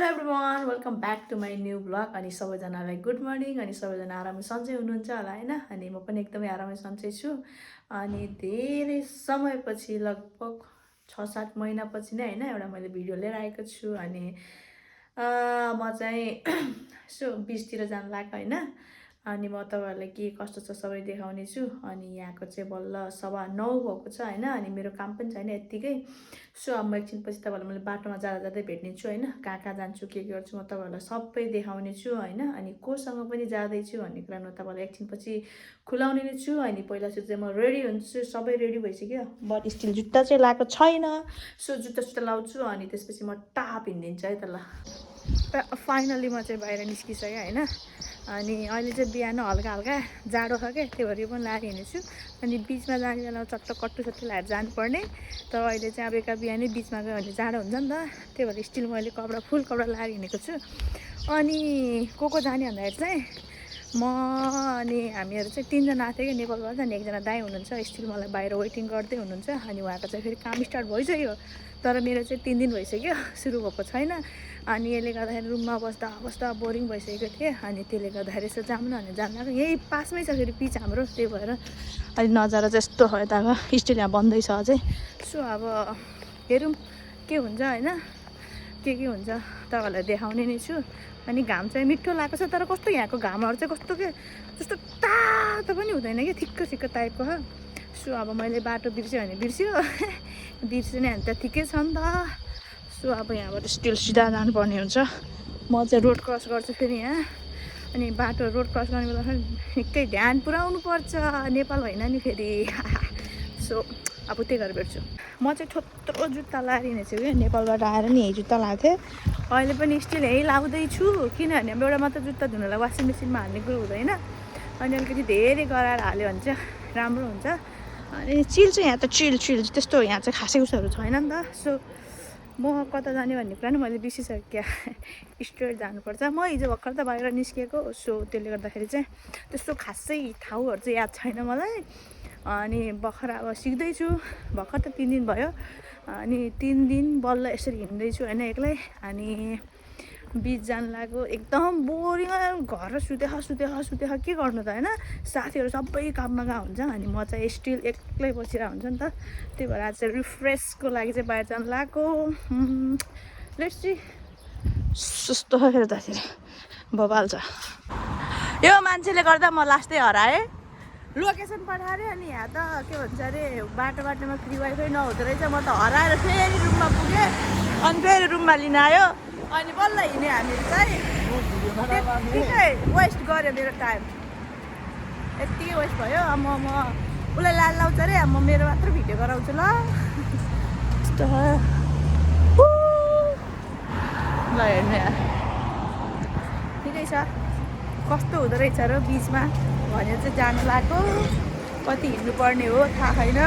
hello everyone welcome back to my new blog अनि सबैजनालाई good morning अनि सबैजना आरामै सन्चै हुनुहुन्छ होला होइन अनि म पनि एकदमै आरामै सन्चै छु अनि धेरै समयपछि लगभग 6-7 महिनापछि नै होइन एउटा मैले भिडियो लिएर आएको छु अनि म चाहिँ यसो बिचतिर जानु लाग्यो होइन अनि म तपाईँहरूलाई के कस्तो छ सबै देखाउने छु अनि यहाँको चाहिँ बल्ल 9:15 भएको छ होइन अनि मेरो काम पनि छैन यत्तिकै सो अब म एकछिनपछि तपाईँहरूलाई मैले बाटोमा जाँदा जाँदै भेट्ने छु होइन कहाँ कहाँ जान्छु के गर्छु म तपाईँहरूलाई सबै देखाउने छु होइन अनि कोसँग पनि जाँदैछु भन्ने कुरा म तपाईँलाई एकछिनपछि खुलाउने नै छु अनि पहिला सुरु चाहिँ म रेडी हुन्छु सबै रेडी भइसक्यो बट स्टिल जुत्ता चाहिँ लगाएको छैन सो जुत्ता लाउँछु अनि त्यसपछि म टाप हिँडिदिन्छु है त ल फाइनली म चाहिँ बाहिर निस्किसकेँ होइन अनि अहिले चाहिँ बिहान हल्का हल्का जाडो छ क्या त्यही भएर यो पनि लाएर हिँडेछु अनि बिचमा जाने बेलामा चट्ट कट्टु सट्टु लगाएर जानुपर्ने तर अहिले चाहिँ अब एका बिहानै बिचमा गयो भने जाडो हुन्छ नि त त्यही भएर स्टिल मैले फुल कपडा लाएर हिँडेको छु अनि को जाने भन्दाखेरि चाहिँ म अनि हामीहरू चाहिँ 3 जना आएको थियो कि नेपालबाट अनि एकजना दाइ हुनुहुन्छ स्टिल मलाई बाहिर वेटिङ गर्दै हुनुहुन्छ अनि उहाँको चाहिँ फेरि काम स्टार्ट भइसक्यो तर मेरो चाहिँ 3 दिन भइसक्यो सुरु भएको छैन अनि यसले गर्दाखेरि रुममा बस्दा बस्दा बोरिङ भइसकेको थिएँ अनि त्यसले गर्दाखेरि यसो जाऊँ न भने जानु लाग्यो यही पासमै छ फेरि पिच हाम्रो त्यही भएर अनि नजारा चाहिँ यस्तो भयो यताको स्टिल यहाँ बन्दै छ अझै सो अब हेरौँ के हुन्छ होइन के हुन्छ तपाईँहरूलाई देखाउने नै छु अनि घाम चाहिँ मिठो लागेको छ तर कस्तो यहाँको घामहरू चाहिँ कस्तो के जस्तो तातो पनि हुँदैन कि ठिक्क ठिक्क टाइपको हो सो अब मैले बाटो बिर्स्यो भने बिर्स्यो बिर्स्यो भने त ठिकै छ नि त सो अब यहाँबाट स्टिल सिधा जानुपर्ने हुन्छ म चाहिँ रोड क्रस गर्छु फेरि यहाँ अनि बाटो रोड क्रस गर्ने बेला निकै ध्यान पुऱ्याउनु पर्छ नेपाल होइन नि फेरि सो अब त्यही गरेर भेट्छु म चाहिँ थोत्रो जुत्ता लाएर हिँडेको छु कि नेपालबाट आएर नि यही जुत्ता लगाएको थिएँ अहिले पनि स्टिल यही लाउँदैछु किनभने अब एउटा मात्र जुत्ता धुनलाई वासिङ मेसिनमा हाल्ने कुरो हुँदैन अनि अलिकति धेरै गराएर हाल्यो भने चाहिँ राम्रो हुन्छ अनि चिल चाहिँ यहाँ त चिल त्यस्तो यहाँ चाहिँ खासै उसहरू छैन नि त सो म कता जाने भन्ने कुरा नि मैले बिर्सिसकेँ क्या स्ट्रेट जानुपर्छ म हिजो भर्खर त बाहिर निस्किएको सो त्यसले गर्दाखेरि चाहिँ त्यस्तो खासै ठाउँहरू चाहिँ याद छैन मलाई अनि भर्खर अब सिक्दैछु भर्खर त 3 दिन भयो अनि 3 दिन बल्ल यसरी हिँड्दैछु होइन एक्लै अनि बिच जानु लाग्यो एकदम बोरिङ घर सुते के गर्नु त होइन साथीहरू सबै काममा गएको हुन्छ अनि म चाहिँ स्टिल एक्लै बसिरहेको हुन्छ नि त त्यही भएर आज चाहिँ रिफ्रेसको लागि चाहिँ बाहिर जानु लाग्यो लेट्स सी सुस्तो हेर्दाखेरि बबाल छ यो मान्छेले गर्दा म लास्टै हराएँ लोकेसन पठाएँ अनि यहाँ त के भन्छ अरे बाटोमा फ्री वाइफाई नहुँदो रहेछ म त हराएर फेरि रुममा पुगेँ अनि फेरि रुममा लिन आयो अनि बल्ल हिँड्यो हामीहरू चाहिँ त्यतिकै वेस्ट गऱ्यो मेरो टाइम यत्तिकै वेस्ट भयो अब म उसलाई लाउँछ अरे अब म मेरो मात्र भिडियो गराउँछु ल यस्तो ल हेर्नु यहाँ ठिकै छ कस्तो हुँदो रहेछ र बिचमा भनेर चाहिँ जानु लाग्यो कति हिँड्नुपर्ने हो थाहा छैन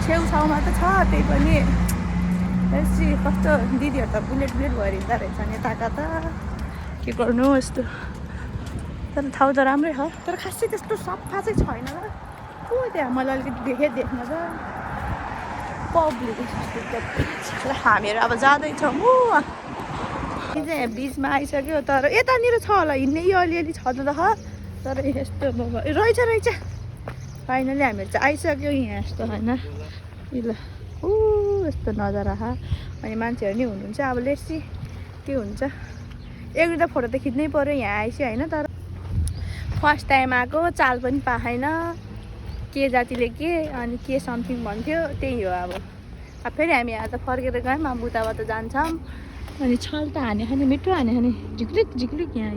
छेउछाउमा त छ त्यही पनि यसरी कस्तो दिदीहरू त बुलेट भएर हिँड्दा रहेछ नि यता त के गर्नु यस्तो तर ठाउँ त राम्रै छ तर खासै त्यस्तो सफा चाहिँ छैन र को त्यहाँ मैले अलिकति देख्न त पब्लिक हामीहरू अब जाँदैछौँ चाहिँ बिचमा आइसक्यो तर यतानिर छ होला हिँड्ने यो अलिअलि छ त तर यस्तो रहेछ फाइनली हामीहरू चाहिँ आइसक्यो यहाँ यस्तो होइन ल यस्तो नजारा अनि मान्छेहरू नि हुनुहुन्छ अब लेट्सी के हुन्छ एक दुईवटा फोटो त खिच्नै पऱ्यो यहाँ आएपछि होइन तर फर्स्ट टाइम आएको चाल पनि पाएन के जातिले के अनि के समथिङ भन्थ्यो त्यही हो अब फेरि हामी यहाँ त फर्केर गयौँ अब उताबाट जान्छौँ अनि छल त हाने खाने मिठो हाने खाने झिक्लिक यहाँ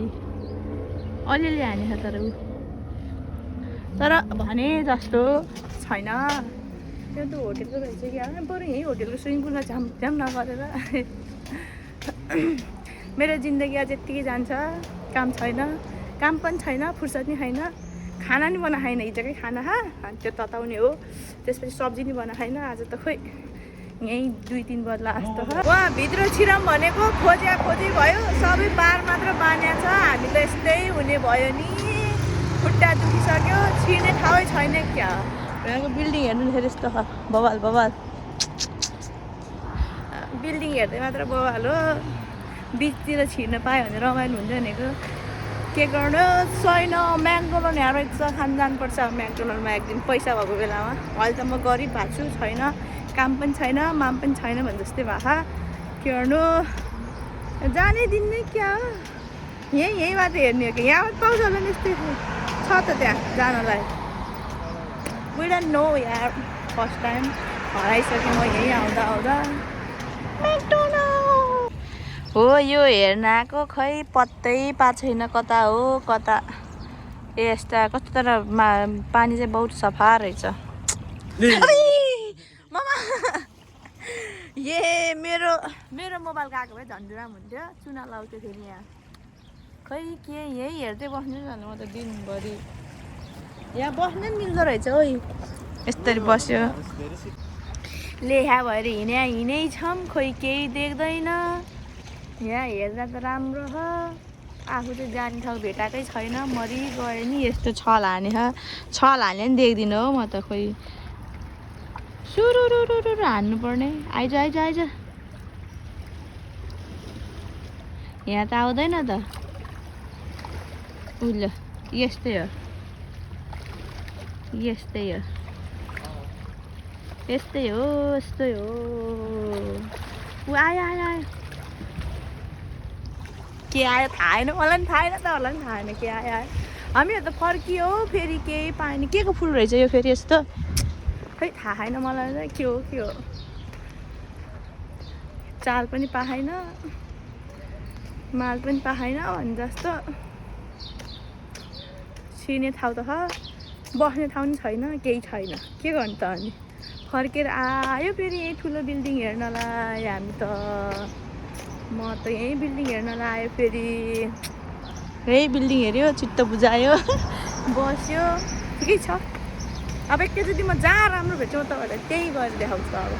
अलिअलि हाने छ तर भने जस्तो छैन त्यो त होटेलको रहेछ कि बरु यहीँ होटेलको स्विमिङ पुलमा झ्याम नगरेर मेरो जिन्दगी आज यत्तिकै जान्छ काम छैन काम पनि छैन फुर्सद नि छैन खाना नि बना खाएन हिजोकै खाना अनि त्यो तताउने हो त्यसपछि सब्जी नि बना खाएन आज त खोइ यहीँ 2-3 बदला जस्तो छ उहाँ भित्र छिराम भनेको खोजी भयो सबै बार मात्र बान्या छ हामी त यस्तै हुने भयो नि खुट्टा दुखिसक्यो छिर्ने ठाउँै छैन क्या यहाँको बिल्डिङ हेर्नु यस्तो छ बवाल बिल्डिङ हेर्दै मात्र बवाल हो बिचतिर छिर्न पायो भने रमाइलो हुन्थ्यो भनेको के गर्नु छैन म्याकडोनल्ड यहाँ रहेछ खान जानुपर्छ म्याकडोनल्डमा एकदिन पैसा भएको बेलामा अहिले त म गरिब भएको छु छैन काम पनि छैन माम पनि छैन भने जस्तै भएको के गर्नु जाने दिन नै क्या हो यहीँबाट हेर्ने हो कि यहाँ पाउँछ होला नि यस्तै छ त त्यहाँ जानलाई वी डोन्ट नो यार फर्स्ट टाइम हराइसकेँ म यहीँ आउँदा आउँदा हो यो हेर्न आएको खै पत्तै पाएको छैन कता हो कता यस्ता कस्तो तर पानी चाहिँ बहुत सफा रहेछ मामा ए मेरो मोबाइल गएको भए झन् राम्रो हुन्थ्यो चुना लाउँथ्यो फेरि यहाँ खै के यही हेर्दै बस्नु जानु म त दिनभरि यहाँ बस्नु नि मिल्दो रहेछ ओ यस्तरी बस्यो लेखा भएर हिँडै छौँ खोइ केही देख्दैन यहाँ हेर्दा त राम्रो छ आफू चाहिँ जाने ठाउँ भेटाएकै छैन मरि गयो नि यस्तो छल हाने नि देख्दिनँ हो म त खोइ सुरुरुरु हान्नु पर्ने आइज यहाँ त आउँदैन त उल्ल यस्तै हो ऊ आयो के आयो थाहा छैन मलाई पनि थाहा छैन त होला नि थाहा छैन के आयो हामीहरू त फर्कियो फेरि केही पाएन के को फुल रहेछ यो फेरि यस्तो खै थाहा छैन मलाई चाहिँ के हो चाल पनि पाएन माल पनि पाएन भने जस्तो छिर्ने ठाउँ त छ बस्ने ठाउँ नि छैन केही छैन के गर्नु त अनि फर्केर आयो फेरि यही ठुलो बिल्डिङ हेर्नलाई हामी त म त यही बिल्डिङ हेर्नलाई आयो फेरि यही बिल्डिङ हेऱ्यो चित्त बुझायो बस्यो ठिकै छ अब एकैचोटि म जहाँ राम्रो भेट्छु तपाईँहरूलाई त्यही गरेर देखाउँछु अब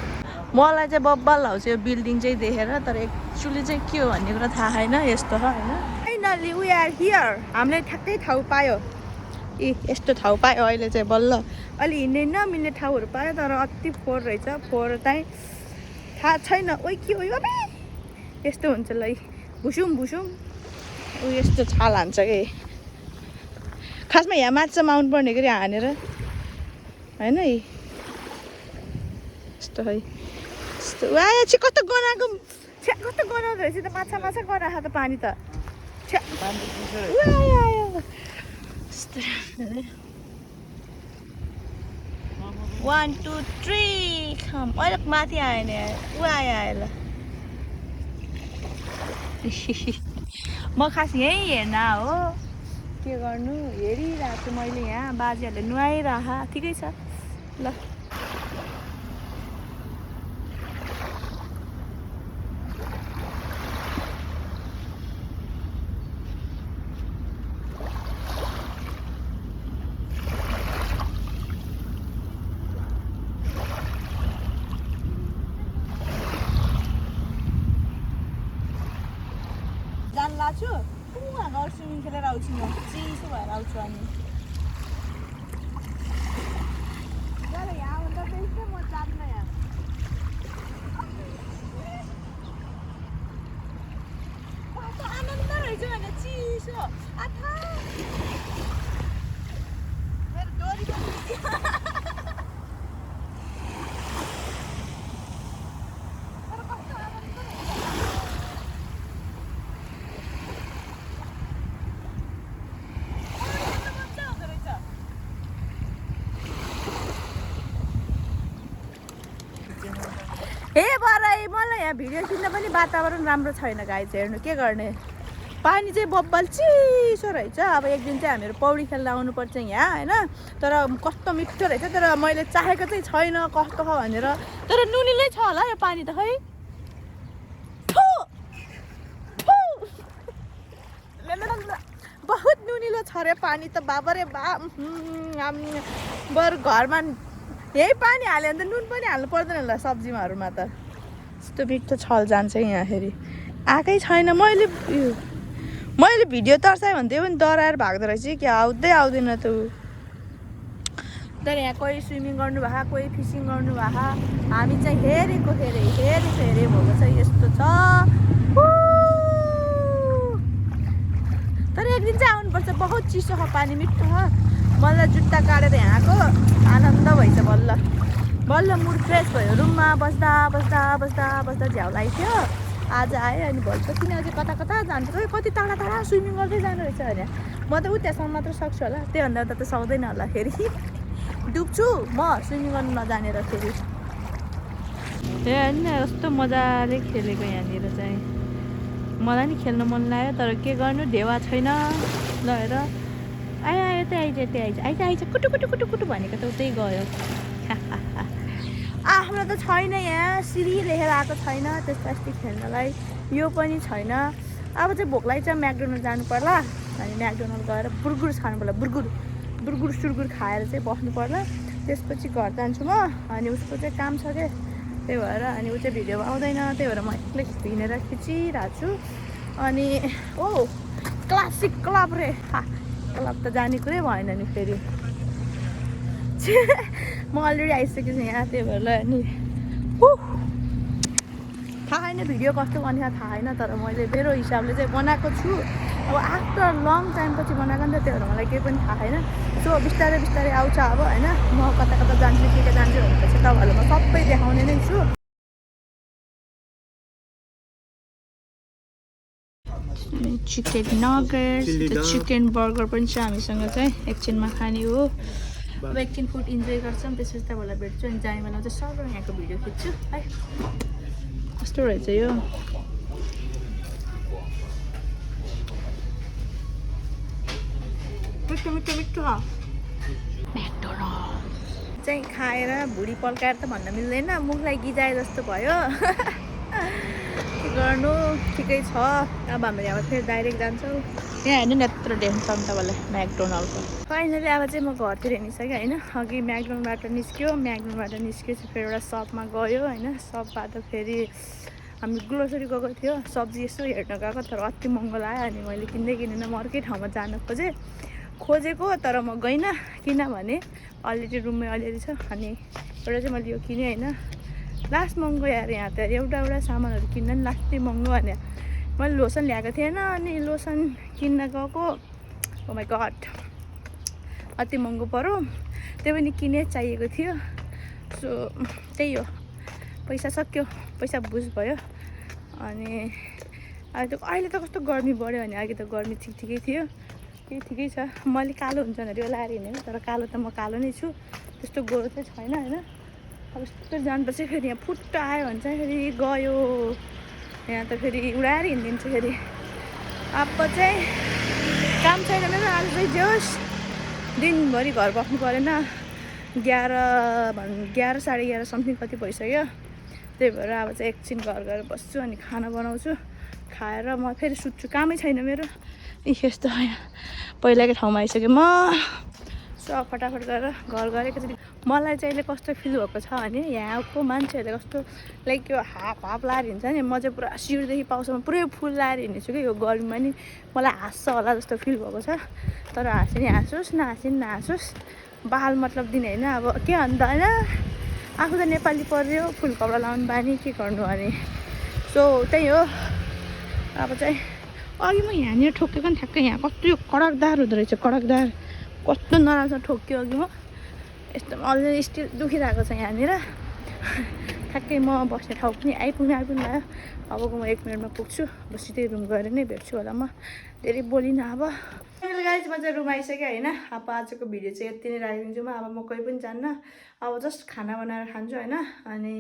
मलाई चाहिँ बब्बल आउँछ यो बिल्डिङ चाहिँ देखेर तर एक्चुली चाहिँ के हो भन्ने कुरा थाहा छैन यस्तो छ होइन फाइनली वी आर हियर हामीले ठ्याक्कै ठाउँ पायो यस्तो ठाउँ पायो अहिले चाहिँ बल्ल अलि हिँड्ने नमिल्ने ठाउँहरू पायो तर अति फोहोर रहेछ फोहोर चाहिँ थाहा छैन ओइ के हो बे यस्तो हुन्छ ल भुसुम ऊ यस्तो छाल हान्छ कि खासमा यहाँ माछामा आउनुपर्ने गरी हानेर होइन है यस्तो है यस्तो आयो चाहिँ कस्तो गनाएको कस्तो गनाउँदो रहेछ त माछा गनाएको त पानी त आयो 1 2 3 खम अलिक माथि आयो नि ऊ आयो ल म खास यहीँ हेर्न हो के गर्नु हेरिरहेको छु मैले यहाँ बाजेहरूले नुहाइरह ठिकै छ ल छु उहाँ घर स्विमिङ खेलेर आउँछु म चिसो भएर आउँछु अनि यहाँ भन्दा बेसी म जान्न यहाँ कस्तो आनन्द रहेछ भने चिसो आथा मेरो डोरी पनि हे बराई मलाई यहाँ भिडियो खिच्न पनि वातावरण राम्रो छैन गाइज हेर्नु के गर्ने पानी चाहिँ बब्बल चिसो रहेछ अब एक दिन चाहिँ हामीहरू पौडी खेल्न आउनुपर्छ यहाँ होइन तर कस्तो मिठो रहेछ तर मैले चाहेको चाहिँ छैन कस्तो छ भनेर तर नुनिलै छ होला यो पानी त खै बहुत नुनिलो छ रे पानी त बाबरे बा बरु घरमा यही पानी हाल्यो भने त नुन पनि हाल्नु पर्दैन होला सब्जीमाहरूमा त यस्तो मिठो छल जान्छ यहाँखेरि आएकै छैन मैले भिडियो तर्साएँ भने त्यो पनि डराएर भाग्दो रहेछ क्या आउँदैन त तर यहाँ कोही स्विमिङ गर्नुभएको कोही फिसिङ गर्नुभएको हामी चाहिँ हेरेको भएको छ यस्तो छ एक दिन चाहिँ आउनुपर्छ बहुत चिसो छ पानी मिठो छ मलाई जुत्ता काटेर यहाँको आनन्द भइछ बल्ल बल्ल मुड फ्रेस भयो रुममा बस्दा बस्दा बस्दा बस्दा झ्याउ लाग्थ्यो आज आएँ अनि भोलि किन अझै कता कता जान्छ खै कति टाढा टाढा स्विमिङ गर्दै जानु रहेछ अरे म त त्यहाँसम्म मात्र सक्छु होला त्योभन्दा उता त सक्दैन होला फेरि डुब्छु म स्विमिङ गर्नु नजानेर फेरि ए होइन कस्तो मजाले खेलेको यहाँनिर चाहिँ मलाई नि खेल्न मन लाग्यो तर के गर्नु ढेवा छैन ल हेर आयो आयो त्यही आइज कुटु कुटु कुटु कुटु भनेको त उतै गयो आफ्नो त छैन यहाँ सिरी लेखेर आएको छैन त्यस्तो खेल्नलाई यो पनि छैन अब चाहिँ भोक लाग्छ म्याकडोनल्ड जानु पर्ला अनि म्याकडोनल्ड गएर बुर्गुर खानु पर्ला बुर्गुर सुर्गुर खाएर चाहिँ बस्नु पर्ला त्यसपछि घर जान्छु म अनि उसको चाहिँ काम छ क्या त्यही भएर अनि ऊ चाहिँ भिडियो आउँदैन त्यही भएर म एक्लै हिँडेर खिचिरहेको छु अनि ओ क्लासिक क्लब रे क्लब त जाने कुरै भएन नि फेरि म अलरेडी आइसकेको छु यहाँ त्यही भएर अनि थाहा छैन भिडियो कस्तो बनिएको थाहा छैन तर मैले मेरो हिसाबले चाहिँ बनाएको छु अब आफ्टर लङ टाइमपछि बनाएको नि त त्यही भएर मलाई केही पनि थाहा छैन सो बिस्तारै बिस्तारै आउँछ अब होइन म कता कता जान्छु के जान्छु भनेपछि तपाईँहरूलाई म सबै देखाउने नै छु चिकन नगेट्स चिकन बर्गर पनि छ हामीसँग चाहिँ एकछिनमा खाने हो अब एकछिन फुड इन्जोय गर्छौँ त्यसपछि तपाईँलाई भेट्छु अनि जाने बेलामा चाहिँ सर्व यहाँको भिडियो खिच्छु है कस्तो रहेछ यो मिठो मिठो मिठो म्याकडोनल्ड चाहिँ खाएर भुँडी पल्काएर त भन्न मिल्दैन मुखलाई गिजाए जस्तो भयो के गर्नु ठिकै छ अब हाम्रो यहाँ फेरि डाइरेक्ट जान्छौँ यहाँ हेर्नु न यत्रो देख्छौँ तपाईँलाई म्याकडोनल्डको फाइनली अब चाहिँ म घरतिर हिँडिसकेँ होइन अघि म्याकडोनल्डबाट निस्किएपछि फेरि एउटा सपमा गयो होइन सपबाट फेरि हामी ग्रोसरी गएको थियो सब्जी यसो हेर्न गएको तर अति महँगो लाग्यो अनि मैले किनेन म अर्कै ठाउँमा जान खोजेको तर म गइनँ किनभने अलरेडी रुममै अलिअलि छ अनि एउटा चाहिँ मैले यो किनेँ होइन लास्ट महँगो यार यहाँ त एउटा सामानहरू किन्न नि लास्टै महँगो भने मैले लोसन ल्याएको थिएन अनि लोसन किन्न गएको ओ माई गड अति महँगो पऱ्यो त्यो पनि किने चाहिएको थियो सो त्यही हो पैसा सक्यो पैसा बुझ भयो अनि अहिले त कस्तो गर्मी बढ्यो भने अघि त गर्मी ठिकै थियो ठिकै छ मैले कालो हुन्छ भनेर यो लाएर हिँडेँ तर कालो त म कालो नै छु त्यस्तो गोरो चाहिँ छैन होइन अब यस्तो जानुपर्छ फेरि यहाँ फुट्ट आयो भने चाहिँ फेरि गयो यहाँ त फेरि उडाएर हिँडिदिन्छ फेरि अब चाहिँ काम छैन मेरो आज चाहिँ जोस् दिनभरि घर बस्नु परेन 11 साढे 11 समथिङ कति भइसक्यो त्यही भएर अब चाहिँ एकछिन घर गएर बस्छु अनि खाना बनाउँछु खाएर म फेरि सुत्छु कामै छैन मेरो यस्तो पहिलाकै ठाउँमा आइसक्यो म सो फटाफट गरेर घर गएर एकचोटि मलाई चाहिँ अहिले कस्तो फिल भएको छ भने यहाँको मान्छेहरूले कस्तो लाइक यो हाफ लाएर हिँड्छ नि म चाहिँ पुरा शिरदेखि पाउसम्म पुरै फुल लाएर हिँड्छु कि यो गर्मीमा नि मलाई हाँस्छ होला जस्तो फिल भएको छ तर हाँसे नि हाँसोस् नहाँसे नि नहाँसोस् बाल मतलब दिने होइन अब के अन्त होइन आफू त नेपाली पर्यो फुल कपडा लाउनु बानी के गर्नु अनि सो त्यही हो अब चाहिँ अघि म यहाँनिर ठोकेको नि ठ्याक्कै यहाँ कस्तो यो कडकदार हुँदो रहेछ कडकदार कस्तो नराम्रो ठोक्यो अघि म यस्तो अलरेडी स्टिल दुखिरहेको छ यहाँनिर ठ्याक्कै म बस्ने ठाउँ पनि आइपुग्नु आयो अबको म 1 मिनटमा पुग्छु सिधै रुम गएर नै भेट्छु होला म धेरै बोलिनँ अब गाइज म चाहिँ रुम आइसकेँ होइन अब आजको भिडियो चाहिँ यति नै राखिदिन्छु म अब म कोही पनि जान्न अब जस्ट खाना बनाएर खान्छु होइन अनि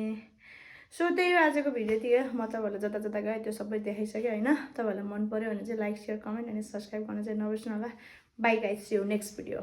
सो त्यही हो आजको भिडियो थियो म तपाईँहरूलाई जता जता गएँ त्यो सबै देखाइसकेँ होइन तपाईँहरूलाई मन पऱ्यो भने चाहिँ लाइक सेयर कमेन्ट अनि सब्सक्राइब गर्न चाहिँ नबिर्सनु होला bye guys see you next video